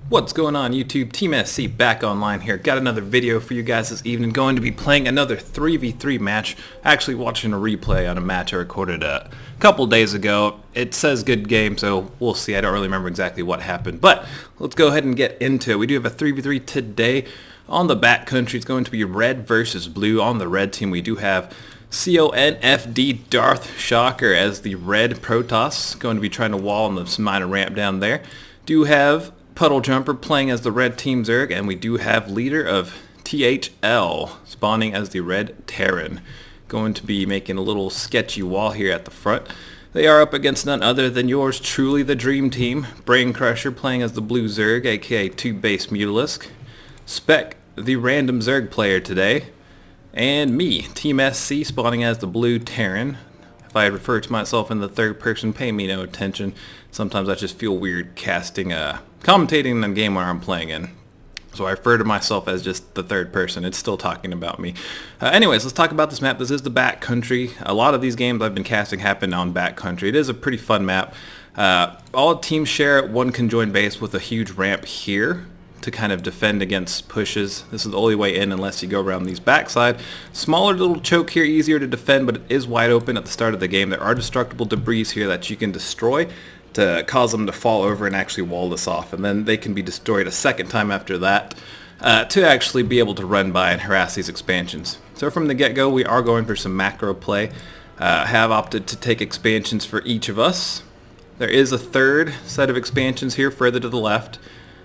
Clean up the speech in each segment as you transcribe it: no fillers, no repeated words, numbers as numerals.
What's going on YouTube? Team SC back online here. Got another video for you guys this evening. Going to be playing another 3v3 match. Actually watching a replay on a match I recorded a couple days ago. It says good game, so we'll see. I don't really remember exactly what happened. But let's go ahead and get into it. We do have a 3v3 today. On the backcountry, it's going to be red versus blue. On the red team, we do have CONFD Darth Shocker as the red Protoss. Going to be trying to wall on the minor ramp down there. Do have Puddle Jumper playing as the red team Zerg, and we do have leader of THL spawning as the red Terran. Going to be making a little sketchy wall here at the front. They are up against none other than yours truly, the dream team. Brain Crusher playing as the blue Zerg, aka 2-base Mutalisk. Spec, the random Zerg player today. And me, Team SC, spawning as the blue Terran. If I refer to myself in the third person, pay me no attention. Sometimes I just feel weird commentating in the game where I'm playing in. So I refer to myself as just the third person. It's still talking about me. Anyways, let's talk about this map. This is the backcountry. A lot of these games I've been casting happen on backcountry. It is a pretty fun map. All teams share one conjoined base with a huge ramp here to kind of defend against pushes. This is the only way in unless you go around these backside. Smaller little choke here, easier to defend, but it is wide open at the start of the game. There are destructible debris here that you can destroy to cause them to fall over and actually wall this off, and then they can be destroyed a second time after that to actually be able to run by and harass these expansions. So from the get-go, we are going for some macro play. Have opted to take expansions for each of us. There is a third set of expansions here further to the left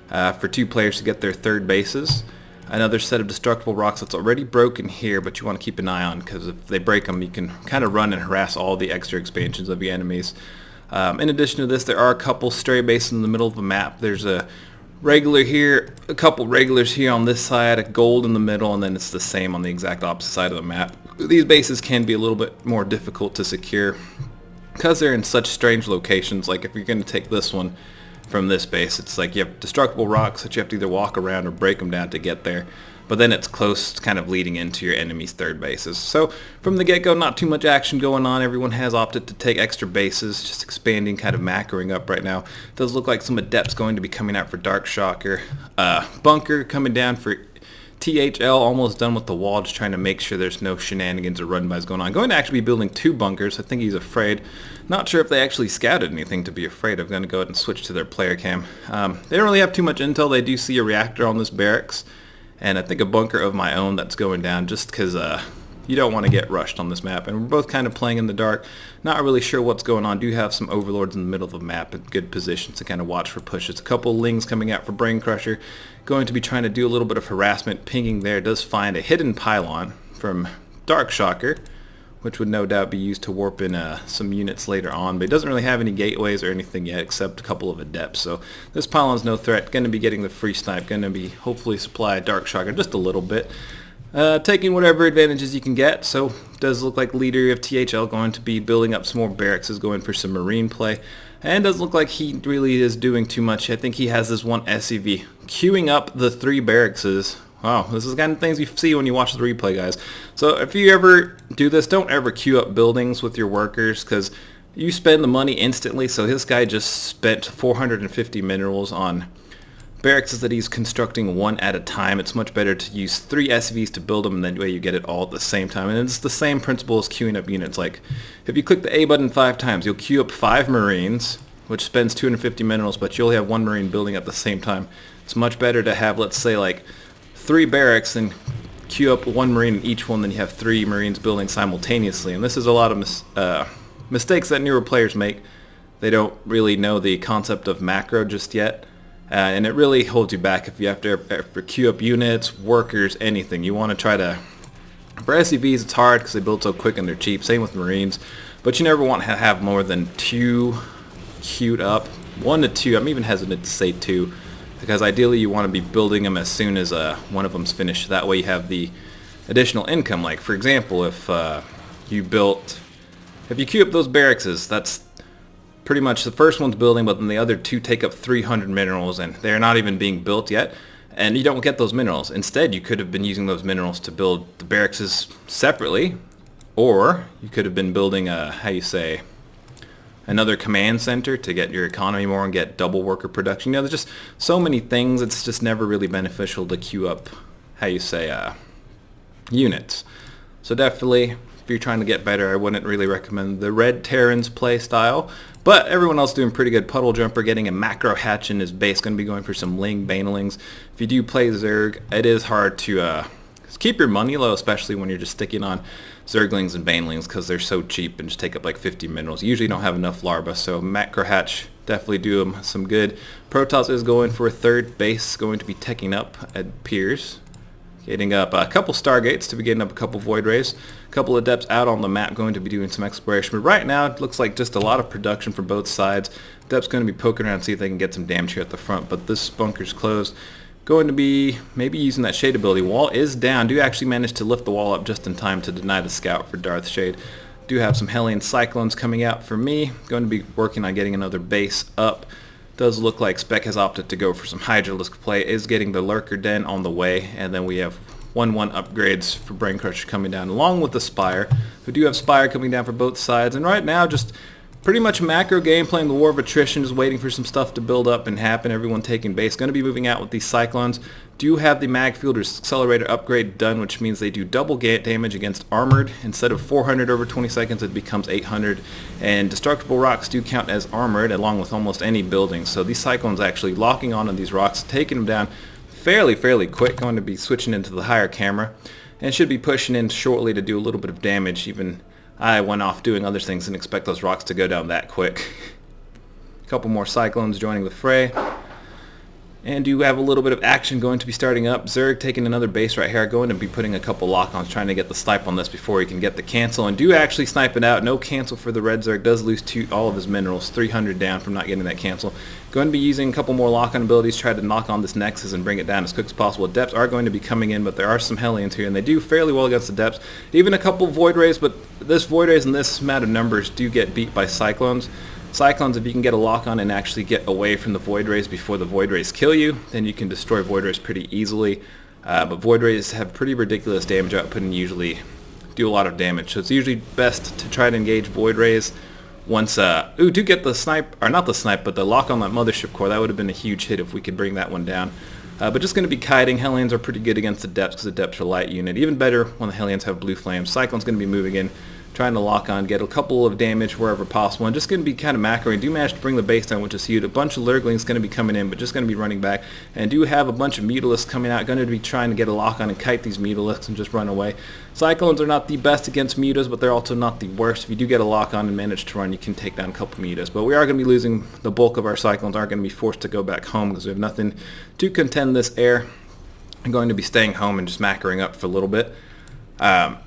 for two players to get their third bases. Another set of destructible rocks that's already broken here, but you want to keep an eye on, because if they break them, you can kind of run and harass all the extra expansions of the enemies. In addition to this, there are a couple stray bases in the middle of the map. There's a regular here, a couple regulars here on this side, a gold in the middle, and then it's the same on the exact opposite side of the map. These bases can be a little bit more difficult to secure because they're in such strange locations. Like if you're going to take this one from this base, it's like you have destructible rocks that you have to either walk around or break them down to get there. But then it's close, kind of leading into your enemy's third bases. So from the get-go, not too much action going on. Everyone has opted to take extra bases, just expanding, kind of macroing up right now. It does look like some Adepts going to be coming out for Dark Shocker. Bunker coming down for THL, almost done with the wall, just trying to make sure there's no shenanigans or run-bys going on. Going to actually be building two bunkers. I think he's afraid. Not sure if they actually scouted anything to be afraid of. Going to go ahead and switch to their player cam. They don't really have too much intel. They do see a reactor on this barracks, and I think a bunker of my own that's going down, just because you don't want to get rushed on this map. And we're both kind of playing in the dark, not really sure what's going on. Do have some overlords in the middle of the map in good positions to kind of watch for pushes. A couple lings coming out for Brain Crusher, going to be trying to do a little bit of harassment. Pinging there, does find a hidden pylon from Dark Shocker, which would no doubt be used to warp in some units later on, but he doesn't really have any gateways or anything yet except a couple of Adepts. So this pylon's no threat. Going to be getting the free snipe, going to be hopefully supply Dark Shocker just a little bit. Taking whatever advantages you can get. So does look like leader of THL going to be building up some more barracks, is going for some marine play, and does look like he really is doing too much. I think he has this one SCV queuing up the three barracks. Wow, this is the kind of things you see when you watch the replay, guys. So if you ever do this, don't ever queue up buildings with your workers, because you spend the money instantly. So this guy just spent 450 minerals on barracks that he's constructing one at a time. It's much better to use 3 SCVs to build them, and that way you get it all at the same time. And it's the same principle as queuing up units. Like if you click the A button 5 times, you'll queue up 5 Marines, which spends 250 minerals, but you only have 1 Marine building at the same time. It's much better to have, let's say, like 3 barracks and queue up 1 Marine in each one, then you have 3 Marines building simultaneously. And this is a lot of mistakes that newer players make. They don't really know the concept of macro just yet. And it really holds you back if you have to ever queue up units, workers, anything. You want to try to... For SCVs, it's hard because they build so quick and they're cheap. Same with Marines. But you never want to have more than 2 queued up. 1 to 2. I'm even hesitant to say 2. Because ideally you want to be building them as soon as one of them's finished. That way you have the additional income. Like for example, if you queue up those barracks, that's pretty much the first one's building, but then the other 2 take up 300 minerals, and they're not even being built yet, and you don't get those minerals. Instead, you could have been using those minerals to build the barracks separately, or you could have been building another command center to get your economy more and get double worker production. There's just so many things. It's just never really beneficial to queue up, units. So definitely, if you're trying to get better, I wouldn't really recommend the Red Terran's play style. But everyone else doing pretty good. Puddle Jumper getting a macro hatch in his base, going to be going for some Ling Banelings. If you do play Zerg, it is hard to keep your money low, especially when you're just sticking on Zerglings and Banelings because they're so cheap and just take up like 50 minerals. You usually don't have enough larvae, so macro hatch definitely do them some good. Protoss is going for a third base, going to be teching up at Piers. Getting up a couple Stargates to be getting up a couple Void Rays. A couple Adepts out on the map going to be doing some exploration. But right now it looks like just a lot of production for both sides. Adepts going to be poking around to see if they can get some damage here at the front. But this bunker's closed. Going to be maybe using that Shade ability. Wall is down. Do actually manage to lift the wall up just in time to deny the scout for Darth Shade. Do have some Hellion Cyclones coming out for me. Going to be working on getting another base up. Does look like Spec has opted to go for some Hydralisk play. Is getting the Lurker Den on the way. And then we have 1-1 upgrades for Brain Crusher coming down along with the Spire. We do have Spire coming down for both sides. And right now just pretty much macro game, playing the War of Attrition, just waiting for some stuff to build up and happen. Everyone taking base. Going to be moving out with these Cyclones. Do have the Mag Fielder's Accelerator upgrade done, which means they do double damage against Armored. Instead of 400 over 20 seconds, it becomes 800. And Destructible Rocks do count as Armored, along with almost any building. So these Cyclones actually locking onto these rocks, taking them down fairly quick. Going to be switching into the higher camera. And should be pushing in shortly to do a little bit of damage. Even I went off doing other things and expect those rocks to go down that quick. A couple more Cyclones joining the fray. And do have a little bit of action going to be starting up. Zerg taking another base right here. Going to be putting a couple lock-ons, trying to get the snipe on this before he can get the cancel. And do actually snipe it out. No cancel for the red Zerg. Does lose all of his minerals. 300 down from not getting that cancel. Going to be using a couple more lock-on abilities. Try to knock on this Nexus and bring it down as quick as possible. Adepts are going to be coming in, but there are some Hellions here. And they do fairly well against Adepts. Even a couple Void Rays, but this Void Rays and this amount of numbers do get beat by Cyclones. Cyclones, if you can get a lock on and actually get away from the Void Rays before the Void Rays kill you, then you can destroy Void Rays pretty easily. But Void Rays have pretty ridiculous damage output and usually do a lot of damage. So it's usually best to try to engage Void Rays once... do get the snipe, or not the snipe, but the lock on that Mothership Core. That would have been a huge hit if we could bring that one down. But just going to be kiting. Hellions are pretty good against Adepts because Adepts are light unit. Even better when the Hellions have blue flames. Cyclone's going to be moving in, trying to lock on, get a couple of damage wherever possible, and just going to be kind of macroing. Do manage to bring the base down, which is huge. A bunch of Lurglings going to be coming in, but just going to be running back. And do have a bunch of Mutalisks coming out, going to be trying to get a lock on and kite these Mutalisks and just run away. Cyclones are not the best against Mutas, but they're also not the worst. If you do get a lock on and manage to run, you can take down a couple Mutas. But we are going to be losing the bulk of our Cyclones, are going to be forced to go back home because we have nothing to contend this air. I'm going to be staying home and just macroing up for a little bit.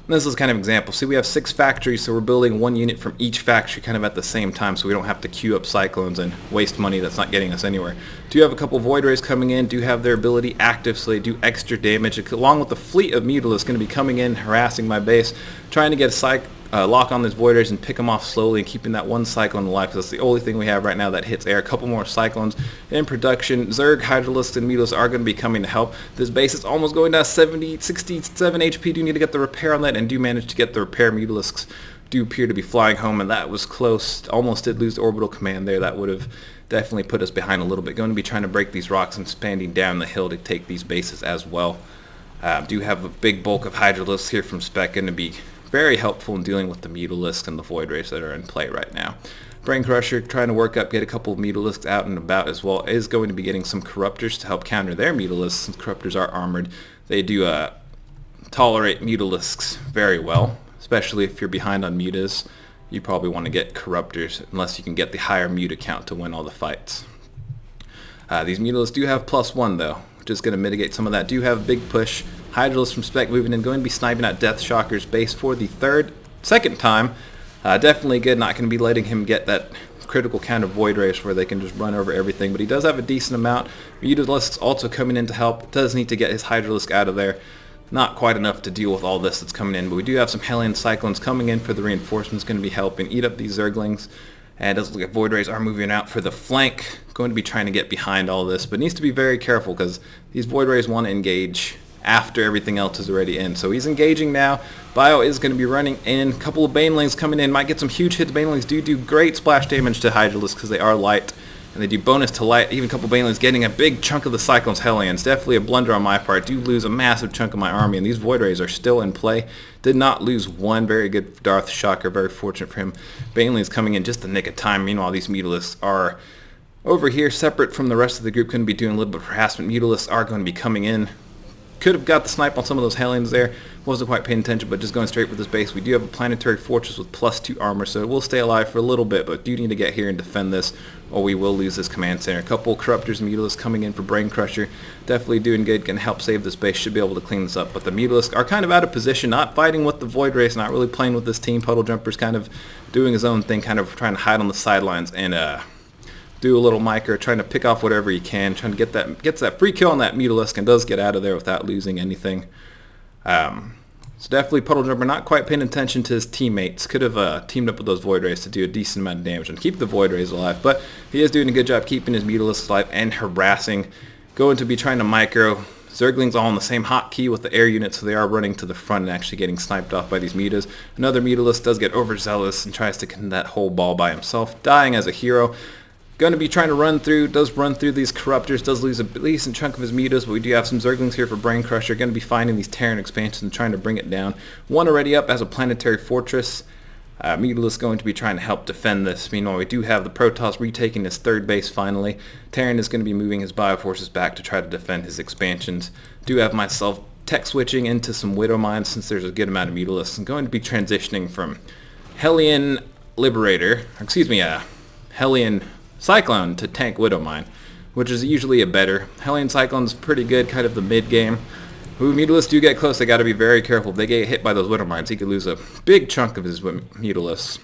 This is kind of an example. See, we have 6 factories, so we're building 1 unit from each factory kind of at the same time, so we don't have to queue up Cyclones and waste money that's not getting us anywhere. Do have a couple Void Rays coming in, do have their ability active, so they do extra damage, along with the fleet of Mutalisks going to be coming in, harassing my base, trying to get a lock on these Void Rays and pick them off slowly and keeping that one Cyclone alive, because that's the only thing we have right now that hits air. A couple more Cyclones in production. Zerg, Hydralisks, and Mutalisks are going to be coming to help. This base is almost going down 67 HP. Do need to get the repair on that, and do manage to get the repair. Mutalisks do appear to be flying home, and that was close. Almost did lose orbital command there. That would have definitely put us behind a little bit. Going to be trying to break these rocks and expanding down the hill to take these bases as well. Do have a big bulk of Hydralisks here from Spec, going to be very helpful in dealing with the Mutalisk and the Void Rays that are in play right now. Brain Crusher trying to work up, get a couple of Mutalisks out and about as well. Is going to be getting some Corruptors to help counter their Mutalisks, since Corruptors are armored. They do tolerate Mutalisks very well, especially if you're behind on Mutas. You probably want to get Corruptors unless you can get the higher Muta count to win all the fights. These Mutalisks do have +1 though, which is going to mitigate some of that. Do have a big push. Hydralisk from Spec moving in, going to be sniping at Death Shocker's base for the second time. Definitely good, not going to be letting him get that critical count of Void Rays where they can just run over everything, but he does have a decent amount. Mutalisk's also coming in to help. Does need to get his Hydralisk out of there. Not quite enough to deal with all this that's coming in, but we do have some Hellion Cyclones coming in for the reinforcements, going to be helping eat up these Zerglings. And it does look like Void Rays are moving out for the flank, going to be trying to get behind all this, but needs to be very careful because these Void Rays want to engage after everything else is already in. So he's engaging now. Bio is going to be running in. A couple of Banelings coming in. Might get some huge hits. Banelings do great splash damage to Hydralisks because they are light. And they do bonus to light. Even a couple of Banelings getting a big chunk of the Cyclone's Hellions. Definitely a blunder on my part. Do lose a massive chunk of my army. And these Void Rays are still in play. Did not lose one. Very good Darth Shocker. Very fortunate for him. Banelings coming in just the nick of time. Meanwhile, these Mutalisks are over here separate from the rest of the group. Going to be doing a little bit of harassment. Mutalisks are going to be coming in. Could have got the snipe on some of those Hellions there. Wasn't quite paying attention, but just going straight with this base. We do have a planetary fortress with +2 armor, so it will stay alive for a little bit, but do need to get here and defend this, or we will lose this command center. A couple Corruptors and Mutalisks coming in for Brain Crusher. Definitely doing good, can help save this base, should be able to clean this up. But the Mutalisks are kind of out of position, not fighting with the Void Race, not really playing with this team. Puddle Jumper's kind of doing his own thing, kind of trying to hide on the sidelines and do a little micro, trying to pick off whatever he can, trying to gets that free kill on that Mutalisk and does get out of there without losing anything. So definitely Puddle Jumper not quite paying attention to his teammates. Could have teamed up with those Void Rays to do a decent amount of damage and keep the Void Rays alive, but he is doing a good job keeping his Mutalisks alive and harassing. Going to be trying to micro. Zerglings all on the same hotkey with the air unit, so they are running to the front and actually getting sniped off by these Mutas. Another Mutalisk does get overzealous and tries to kill that whole ball by himself, dying as a hero. Going to be trying to does run through these Corruptors, does lose a decent chunk of his Mutas, but we do have some Zerglings here for Brain Crusher. Going to be finding these Terran expansions and trying to bring it down. One already up as a planetary fortress. Mutalisk going to be trying to help defend this. Meanwhile, we do have the Protoss retaking his third base finally. Terran is going to be moving his Bioforces back to try to defend his expansions. Do have myself tech switching into some Widow Mines since there's a good amount of Mutalisks. I'm going to be transitioning from Hellion Hellion Cyclone to tank Widow Mine, which is usually a better. Hellion Cyclone's pretty good, kind of the mid game. When Mutalisks do get close, they got to be very careful. If they get hit by those Widow Mines, he could lose a big chunk of his Mutalisks.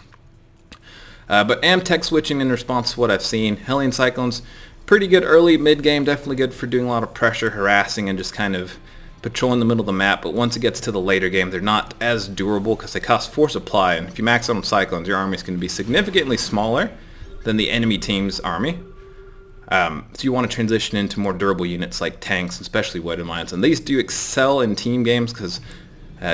But am tech switching in response to what I've seen. Hellion Cyclone's pretty good early, mid game, definitely good for doing a lot of pressure, harassing, and just kind of patrolling the middle of the map. But once it gets to the later game, they're not as durable because they cost 4 supply, and if you max out on Cyclones, your army is going to be significantly smaller than the enemy team's army. So you want to transition into more durable units like tanks, especially Widow Mines. And these do excel in team games because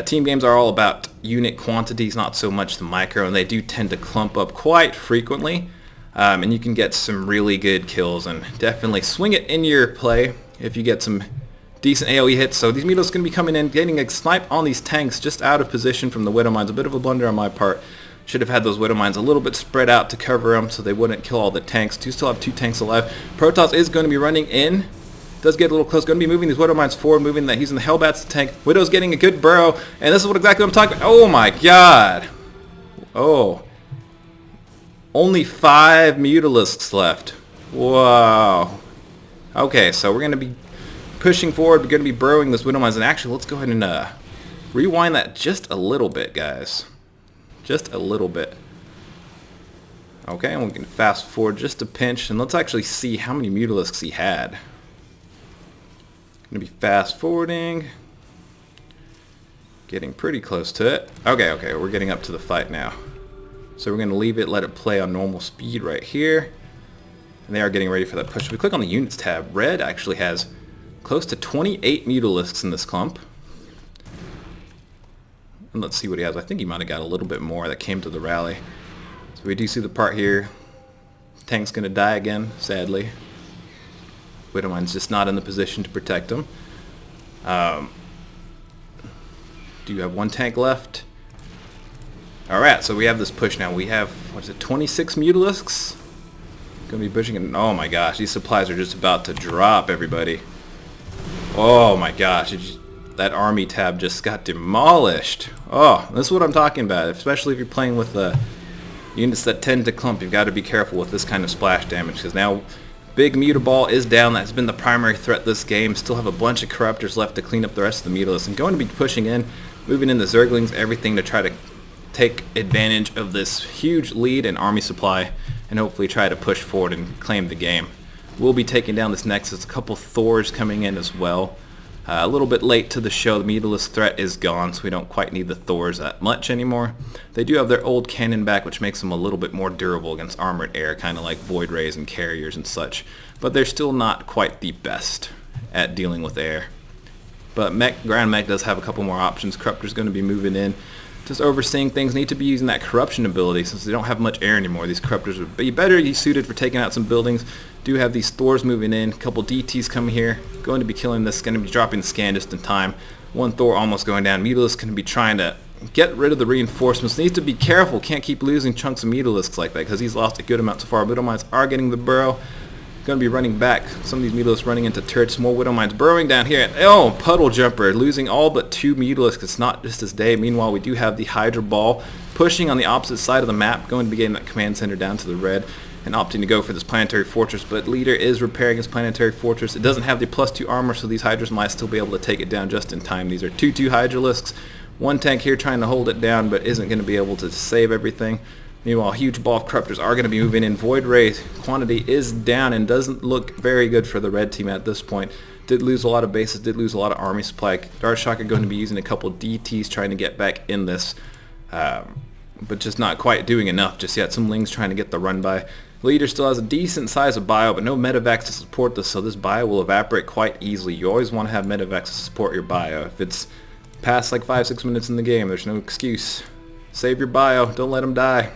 team games are all about unit quantities, not so much the micro, and they do tend to clump up quite frequently. And you can get some really good kills and definitely swing it in your play if you get some decent AoE hits. So these Mutalisks going to be coming in, getting a snipe on these tanks just out of position from the Widow Mines. A bit of a blunder on my part. Should have had those Widow Mines a little bit spread out to cover them so they wouldn't kill all the tanks. Do still have 2 tanks alive. Protoss is going to be running in. Does get a little close. Going to be moving these Widow Mines forward, moving that he's in the Hellbats tank. Widow's getting a good burrow, and this is what exactly I'm talking about. Oh my god. Oh. Only 5 Mutalisks left. Wow. Okay, so we're going to be pushing forward. We're going to be burrowing this Widow Mines, and actually let's go ahead and rewind that just a little bit, guys. Just a little bit. Okay, and we can fast forward just a pinch, and let's actually see how many Mutalisks he had. Gonna be fast forwarding. Getting pretty close to it. Okay, we're getting up to the fight now. So we're gonna leave it, let it play on normal speed right here. And they are getting ready for that push. If we click on the Units tab, Red actually has close to 28 Mutalisks in this clump. And let's see what he has. I think he might have got a little bit more that came to the rally. So we do see the part here. Tank's going to die again, sadly. Widow Mine's just not in the position to protect him. Do you have 1 tank left? Alright, so we have this push now. We have, 26 Mutalisks? Going to be pushing it. Oh my gosh, these supplies are just about to drop, everybody. Oh my gosh. That army tab just got demolished. Oh, this is what I'm talking about. Especially if you're playing with units that tend to clump. You've got to be careful with this kind of splash damage. Because now big Mutaball is down. That's been the primary threat this game. Still have a bunch of Corruptors left to clean up the rest of the Mutalisks. And going to be pushing in, moving in the Zerglings, everything to try to take advantage of this huge lead in army supply. And hopefully try to push forward and claim the game. We'll be taking down this Nexus. A couple Thors coming in as well. A little bit late to the show. The Mutalisk threat is gone, so we don't quite need the Thors that much anymore. They do have their old cannon back, which makes them a little bit more durable against armored air, kind of like Void Rays and Carriers and such. But they're still not quite the best at dealing with air. But Grand Mech does have a couple more options. Corruptor's going to be moving in, just overseeing things. Need to be using that corruption ability since they don't have much air anymore. These Corruptors would be better suited for taking out some buildings. Do have these Thors moving in. A couple DTs coming here. Going to be killing this. Going to be dropping the scan just in time. One Thor almost going down. Mutalisk going to be trying to get rid of the reinforcements. Needs to be careful. Can't keep losing chunks of Mutalisks like that because he's lost a good amount so far. Widow Mines are getting the burrow. Going to be running back. Some of these Mutalisks running into turrets. More Widow Mines burrowing down here. Oh, Puddle Jumper losing all but 2 Mutalisks. It's not just his day. Meanwhile, we do have the Hydra Ball pushing on the opposite side of the map. Going to be getting that command center down to the red and opting to go for this planetary fortress. But Leader is repairing his planetary fortress. It doesn't have the +2 armor, so these Hydras might still be able to take it down just in time. These are 2/2 Hydralisks. One tank here trying to hold it down, but isn't going to be able to save everything. Meanwhile, huge ball of Corruptors are going to be moving in. Void Ray quantity is down and doesn't look very good for the red team at this point. Did lose a lot of bases, did lose a lot of army supply. Dart Shocker going to be using a couple DTs trying to get back in this, but just not quite doing enough just yet. Some Lings trying to get the run by. Leader still has a decent size of bio, but no medevacs to support this, so this bio will evaporate quite easily. You always want to have medevacs to support your bio. If it's past like 5-6 minutes in the game, there's no excuse. Save your bio, don't let them die.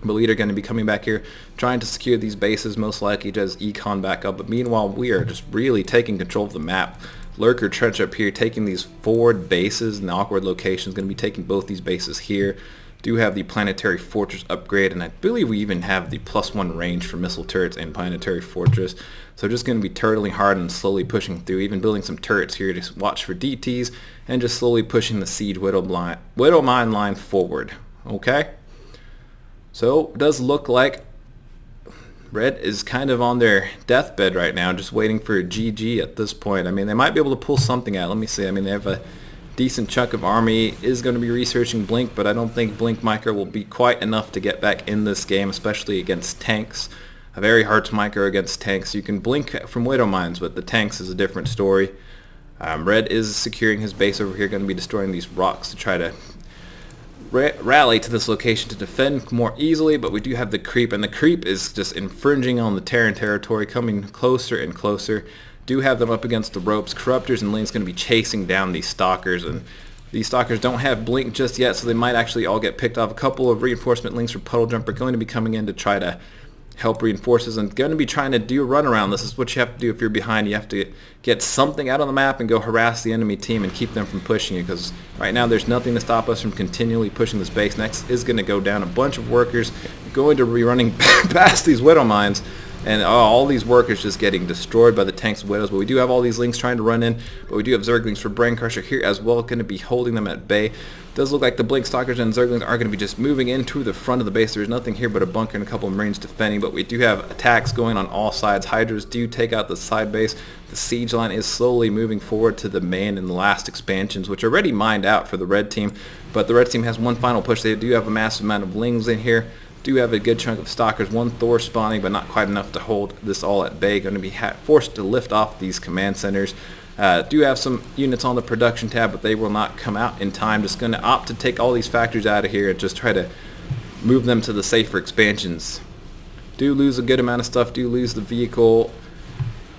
But Leader going to be coming back here, trying to secure these bases, most likely just econ back up. But meanwhile, we are just really taking control of the map. Lurker Trench up here, taking these forward bases in the awkward locations, going to be taking both these bases here. Do have the planetary fortress upgrade, and I believe we even have the +1 range for missile turrets and planetary fortress. So just going to be turtling hard and slowly pushing through, even building some turrets here to watch for DTs, and just slowly pushing the siege Widow Mine line forward. Okay? So it does look like Red is kind of on their deathbed right now, just waiting for a GG at this point. I mean, they might be able to pull something out. Let me see. I mean, they have a decent chunk of army. Is going to be researching Blink, but I don't think Blink micro will be quite enough to get back in this game, especially against tanks. A very hard to micro against tanks. You can Blink from Widow Mines, but the tanks is a different story. Red is securing his base over here, going to be destroying these rocks to try to rally to this location to defend more easily, but we do have the creep, and the creep is just infringing on the Terran territory, coming closer and closer. Do have them up against the ropes. Corruptors and Link's going to be chasing down these Stalkers, and these Stalkers don't have Blink just yet, so they might actually all get picked off. A couple of reinforcement Links for Puddle Jumper going to be coming in to try to help reinforces, and going to be trying to do a run around. This is what you have to do if you're behind. You have to get something out on the map and go harass the enemy team and keep them from pushing you, because right now there's nothing to stop us from continually pushing this base. Next is going to go down a bunch of workers going to be running past these Widow Mines, and all these workers just getting destroyed by the tanks and Widows. But we do have all these Links trying to run in, but we do have Zerglings for Brain Crusher here as well, going to be holding them at bay. Does look like the Blink Stalkers and Zerglings are going to be just moving into the front of the base. There's nothing here but a bunker and a couple of Marines defending, but we do have attacks going on all sides. Hydras do take out the side base. The siege line is slowly moving forward to the main and the last expansions, which are already mined out for the red team, but the red team has one final push. They do have a massive amount of Lings in here. Do have a good chunk of Stalkers, one Thor spawning, but not quite enough to hold this all at bay. Going to be forced to lift off these command centers. Do have some units on the production tab, but they will not come out in time. Just going to opt to take all these factories out of here and just try to move them to the safer expansions. Do lose a good amount of stuff. Do lose the vehicle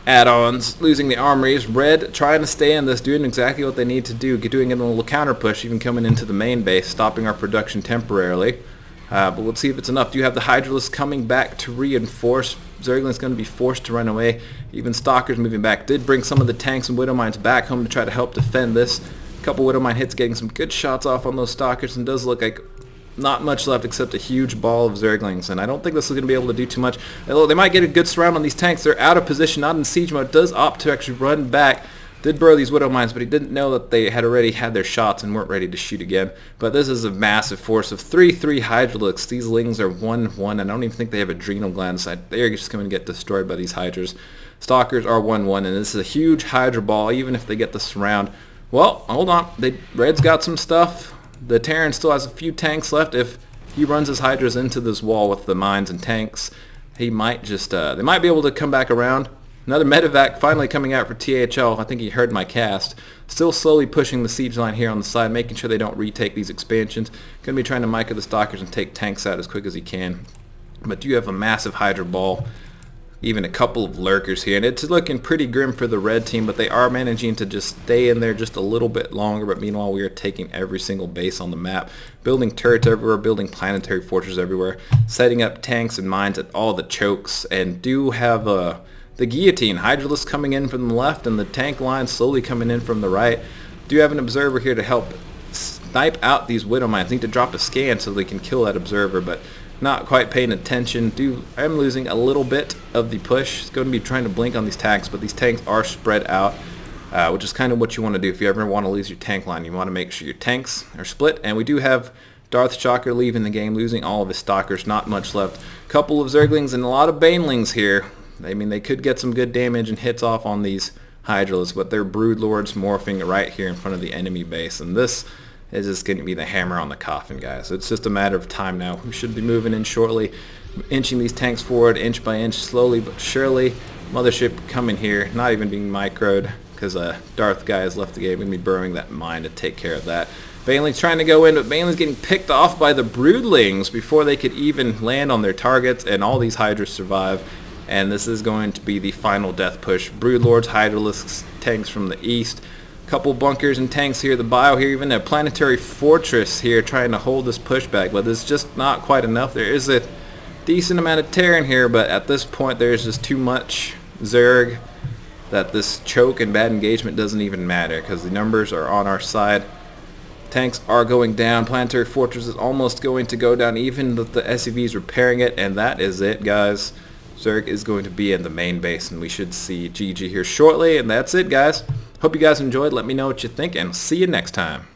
add-ons, losing the armories. Red trying to stay in this, doing exactly what they need to do, doing a little counter push, even coming into the main base, stopping our production temporarily. But let's see if it's enough. Do you have the Hydralisk coming back to reinforce? Zergling's going to be forced to run away. Even Stalkers moving back. Did bring some of the tanks and Widow Mines back home to try to help defend this. A couple Widow Mine hits, getting some good shots off on those Stalkers, and does look like not much left except a huge ball of Zerglings, and I don't think this is going to be able to do too much. Although they might get a good surround on these tanks. They're out of position, not in siege mode. Does opt to actually run back. Did burrow these Widow Mines, but he didn't know that they had already had their shots and weren't ready to shoot again. But this is a massive force of 3/3 Hydralisks. These Lings are 1/1. I don't even think they have adrenal glands. They're just going to get destroyed by these Hydras. Stalkers are 1/1, and this is a huge Hydra ball, even if they get the surround. Well, hold on. Red's got some stuff. The Terran still has a few tanks left. If he runs his Hydras into this wall with the mines and tanks, he might just, they might be able to come back around. Another medevac finally coming out for THL. I think he heard my cast. Still slowly pushing the siege line here on the side, making sure they don't retake these expansions. Going to be trying to micro the Stalkers and take tanks out as quick as he can. But do you have a massive Hydra ball even a couple of lurkers here, and it's looking pretty grim for the red team, but they are managing to just stay in there just a little bit longer. But meanwhile, we are taking every single base on the map, building turrets everywhere, building planetary fortresses everywhere, setting up tanks and mines at all the chokes, and do have the guillotine Hydralisk coming in from the left and the tank line slowly coming in from the right. Do have an observer here to help snipe out these widow mines. Need to drop a scan so they can kill that observer, but not quite paying attention. I'm losing a little bit of the push. It's going to be trying to blink on these tanks, but these tanks are spread out, which is kind of what you want to do if you ever want to lose your tank line. You want to make sure your tanks are split, and we do have Darth Shocker leaving the game, losing all of his stalkers, not much left. Couple of Zerglings and a lot of Banelings here. I mean, they could get some good damage and hits off on these Hydralisks, but they're Broodlords morphing right here in front of the enemy base, and this is just going to be the hammer on the coffin, guys. It's just a matter of time now. We should be moving in shortly, inching these tanks forward inch by inch, slowly but surely. Mothership coming here, not even being microed because Darth guy has left the game. We're going to be burrowing that mine to take care of that. Baneling's trying to go in, but Baneling's getting picked off by the Broodlings before they could even land on their targets, and all these Hydras survive. And this is going to be the final death push. Broodlords, Hydralisks, tanks from the east. Couple bunkers and tanks here, the bio here, even a planetary fortress here trying to hold this pushback, but it's just not quite enough. There is a decent amount of Terran here, but at this point there's just too much Zerg that this choke and bad engagement doesn't even matter because the numbers are on our side. Tanks are going down. Planetary fortress is almost going to go down, even with the SCVs repairing it, and that is it, guys. Zerg is going to be in the main base, and we should see GG here shortly, and that's it, guys. Hope you guys enjoyed. Let me know what you think, and see you next time.